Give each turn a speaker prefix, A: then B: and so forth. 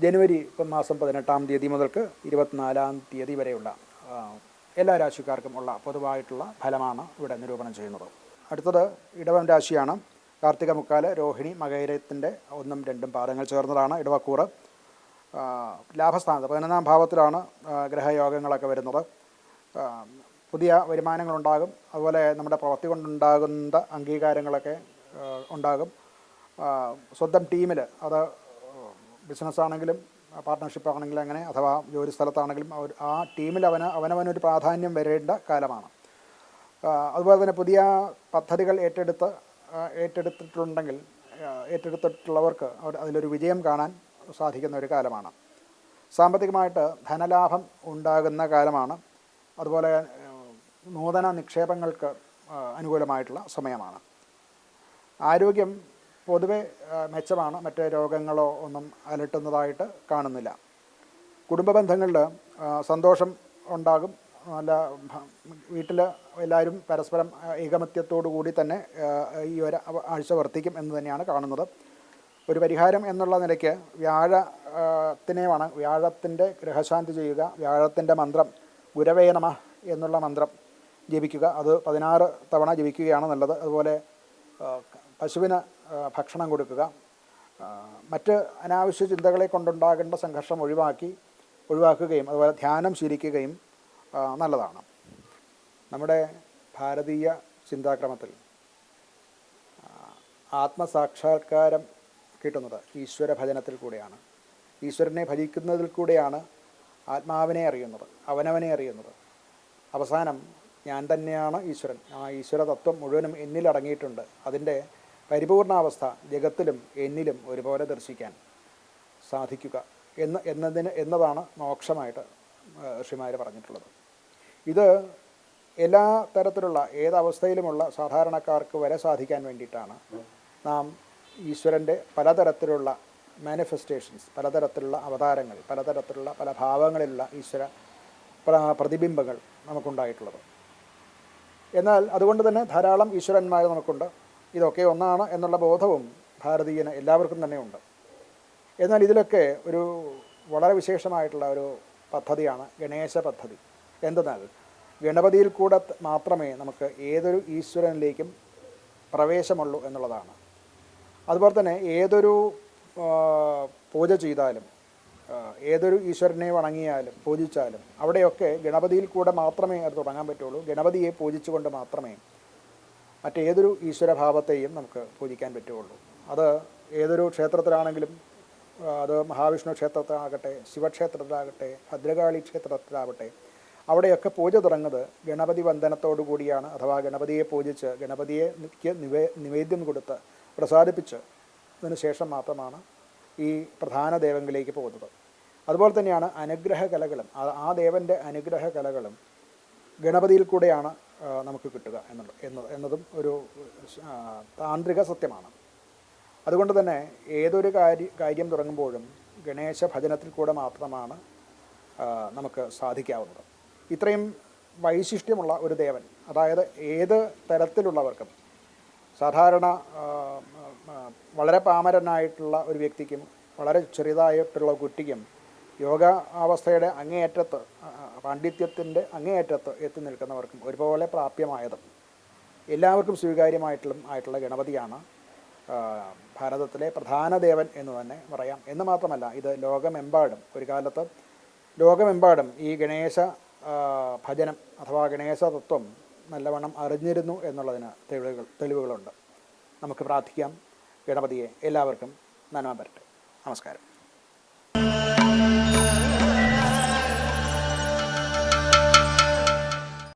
A: ജനുവരി മാസം 18-ാം തീയതി മുതൽക്ക് 24-ാം തീയതി വരെയുള്ള എല്ലാ രാശിക്കാർക്കും ഉള്ള പൊതുവായിട്ടുള്ള ഫലമാണ് ഇവിടെ നിരൂപണം ചെയ്യുന്നത്. അടുത്തത് ഇടവം രാശിയാണ്. കാർത്തിക മുക്കാല്, രോഹിണി, മകയിരത്തിൻ്റെ 1ഉം 2ഉം പാദങ്ങൾ ചേർന്നതാണ് ഇടവക്കൂറ്. ലാഭസ്ഥാനത്ത് 11-ാം ഭാവത്തിലാണ് ഗ്രഹയോഗങ്ങളൊക്കെ വരുന്നത്. പുതിയ വരുമാനങ്ങളുണ്ടാകും. അതുപോലെ നമ്മുടെ പ്രവൃത്തി കൊണ്ടുണ്ടാകുന്ന അംഗീകാരങ്ങളൊക്കെ ഉണ്ടാകും. സ്വന്തം ടീമിൽ, അത് ബിസിനസ്സാണെങ്കിലും പാർട്ട്ണർഷിപ്പ് ആണെങ്കിലും അങ്ങനെ, അഥവാ ജോലി സ്ഥലത്താണെങ്കിലും ആ ടീമിൽ അവനവനൊരു പ്രാധാന്യം വരേണ്ട കാലമാണ്. അതുപോലെ തന്നെ പുതിയ പദ്ധതികൾ ഏറ്റെടുത്തിട്ടുള്ളവർക്ക് അതിലൊരു വിജയം കാണാൻ സാധിക്കുന്ന ഒരു കാലമാണ്. സാമ്പത്തികമായിട്ട് ധനലാഭം ഉണ്ടാകുന്ന കാലമാണ്. അതുപോലെ നൂതന നിക്ഷേപങ്ങൾക്ക് അനുകൂലമായിട്ടുള്ള സമയമാണ്. ആരോഗ്യം പൊതുവെ മെച്ചമാണ്. മറ്റ് രോഗങ്ങളോ ഒന്നും അലട്ടുന്നതായിട്ട് കാണുന്നില്ല. കുടുംബ ബന്ധങ്ങളിൽ സന്തോഷം ഉണ്ടാകും. നല്ല വീട്ടിൽ എല്ലാവരും പരസ്പരം ഏകമത്യത്തോടു കൂടി തന്നെ ഈ ഒരു ആഴ്ച വർത്തിക്കും എന്ന് തന്നെയാണ് കാണുന്നത്. ഒരു പരിഹാരം എന്നുള്ള നിലയ്ക്ക് വ്യാഴത്തിൻ്റെ ഗ്രഹശാന്തി ചെയ്യുക. വ്യാഴത്തിൻ്റെ മന്ത്രം ഗുരവേ നമഃ എന്നുള്ള മന്ത്രം ജപിക്കുക. അത് 16 തവണ ജപിക്കുകയാണ് നല്ലത്. അതുപോലെ പശുവിന് ഭക്ഷണം കൊടുക്കുക. മറ്റ് അനാവശ്യ ചിന്തകളെ കൊണ്ടുണ്ടാകേണ്ട സംഘർഷം ഒഴിവാക്കുകയും അതുപോലെ ധ്യാനം ശീലിക്കുകയും നല്ലതാണ്. നമ്മുടെ ഭാരതീയ ചിന്താക്രമത്തിൽ ആത്മസാക്ഷാത്കാരം കിട്ടുന്നത് ഈശ്വര ഭജനത്തിൽ കൂടെയാണ്. ഈശ്വരനെ ഭജിക്കുന്നതിൽ കൂടെയാണ് ആത്മാവിനെ അറിയുന്നത്, അവനവനെ അറിയുന്നത്. അവസാനം ഞാൻ തന്നെയാണ് ഈശ്വരൻ, ആ ഈശ്വര തത്വം മുഴുവനും എന്നിലടങ്ങിയിട്ടുണ്ട്. അതിൻ്റെ പരിപൂർണാവസ്ഥ ജഗത്തിലും എന്നിലും ഒരുപോലെ ദർശിക്കാൻ സാധിക്കുക എന്നതാണ് മോക്ഷമായിട്ട് ഋഷിമാർ പറഞ്ഞിട്ടുള്ളത്. ഇത് എല്ലാ തരത്തിലുള്ള ഏതവസ്ഥയിലുമുള്ള സാധാരണക്കാർക്ക് വരെ സാധിക്കാൻ വേണ്ടിയിട്ടാണ് നാം ഈശ്വരൻ്റെ പലതരത്തിലുള്ള മാനിഫെസ്റ്റേഷൻസ്, പലതരത്തിലുള്ള അവതാരങ്ങൾ, പലതരത്തിലുള്ള പല ഭാവങ്ങളിലുള്ള ഈശ്വര പ്രതിബിംബങ്ങൾ നമുക്കുണ്ടായിട്ടുള്ളത്. എന്നാൽ അതുകൊണ്ട് തന്നെ ധാരാളം ഈശ്വരന്മാർ നമുക്കുണ്ട്. ഇതൊക്കെ ഒന്നാണ് എന്നുള്ള ബോധവും ഭാരതീയന് എല്ലാവർക്കും തന്നെ ഉണ്ട്. എന്നാൽ ഇതിലൊക്കെ ഒരു വളരെ വിശേഷമായിട്ടുള്ള ഒരു പദ്ധതിയാണ് ഗണേശ പദ്ധതി. എന്തെന്നാൽ ഗണപതിയിൽ കൂടെ മാത്രമേ നമുക്ക് ഏതൊരു ഈശ്വരനിലേക്കും പ്രവേശമുള്ളൂ എന്നുള്ളതാണ്. അതുപോലെ തന്നെ ഏതൊരു പൂജ ചെയ്താലും, ഏതൊരു ഈശ്വരനെ വണങ്ങിയാലും പൂജിച്ചാലും അവിടെയൊക്കെ ഗണപതിയിൽ കൂടെ മാത്രമേ അത് തുടങ്ങാൻ പറ്റുള്ളൂ. ഗണപതിയെ പൂജിച്ചുകൊണ്ട് മാത്രമേ മറ്റേതൊരു ഈശ്വരഭാവത്തെയും നമുക്ക് പൂജിക്കാൻ പറ്റുള്ളൂ. അത് ഏതൊരു ക്ഷേത്രത്തിലാണെങ്കിലും, അത് മഹാവിഷ്ണു ക്ഷേത്രത്തിലാകട്ടെ, ശിവക്ഷേത്രത്തിലാകട്ടെ, ഭദ്രകാളി ക്ഷേത്രത്തിലാവട്ടെ, അവിടെയൊക്കെ പൂജ തുടങ്ങുന്നത് ഗണപതി വന്ദനത്തോടു കൂടിയാണ്. അഥവാ ഗണപതിയെ പൂജിച്ച് ഗണപതിയെ നിവേദ്യം കൊടുത്ത് പ്രസാദിപ്പിച്ച് അതിന് ശേഷം മാത്രമാണ് ഈ പ്രധാന ദേവങ്ങളിലേക്ക് പോകുന്നത്. അതുപോലെ തന്നെയാണ് അനുഗ്രഹ കലകളും. ആ ദേവൻ്റെ അനുഗ്രഹ കലകളും ഗണപതിയിൽ കൂടെയാണ് നമുക്ക് കിട്ടുക എന്നതും ഒരു താന്ത്രിക സത്യമാണ്. അതുകൊണ്ട് തന്നെ ഏതൊരു കാര്യം തുടങ്ങുമ്പോഴും ഗണേശ ഭജനത്തിൽ കൂടെ മാത്രമാണ് നമുക്ക് സാധിക്കാവുന്നത്. ഇത്രയും വൈശിഷ്ട്യമുള്ള ഒരു ദേവൻ, അതായത് ഏത് തരത്തിലുള്ളവർക്കും, സാധാരണ വളരെ പാമരനായിട്ടുള്ള ഒരു വ്യക്തിക്കും വളരെ ചെറിയതായിട്ടുള്ള കുട്ടിക്കും യോഗ അവസ്ഥയുടെ അങ്ങേയറ്റത്ത്, പാണ്ഡിത്യത്തിൻ്റെ അങ്ങേയറ്റത്ത് എത്തി നിൽക്കുന്നവർക്കും ഒരുപോലെ പ്രാപ്യമായതും എല്ലാവർക്കും സ്വീകാര്യമായിട്ടുള്ള ഗണപതിയാണ് ഭാരതത്തിലെ പ്രധാന ദേവൻ എന്ന് തന്നെ പറയാം. എന്ന് മാത്രമല്ല, ഇത് ലോകമെമ്പാടും ഒരു കാലത്ത് ലോകമെമ്പാടും ഈ ഗണേശ ഭജനം അഥവാ ഗണേശ തത്വം നല്ലവണ്ണം അറിഞ്ഞിരുന്നു എന്നുള്ളതിന് തെളിവുകളുണ്ട്. നമുക്ക് പ്രാർത്ഥിക്കാം ഗണപതിയെ. എല്ലാവർക്കും നന്മ വരട്ടെ. നമസ്കാരം.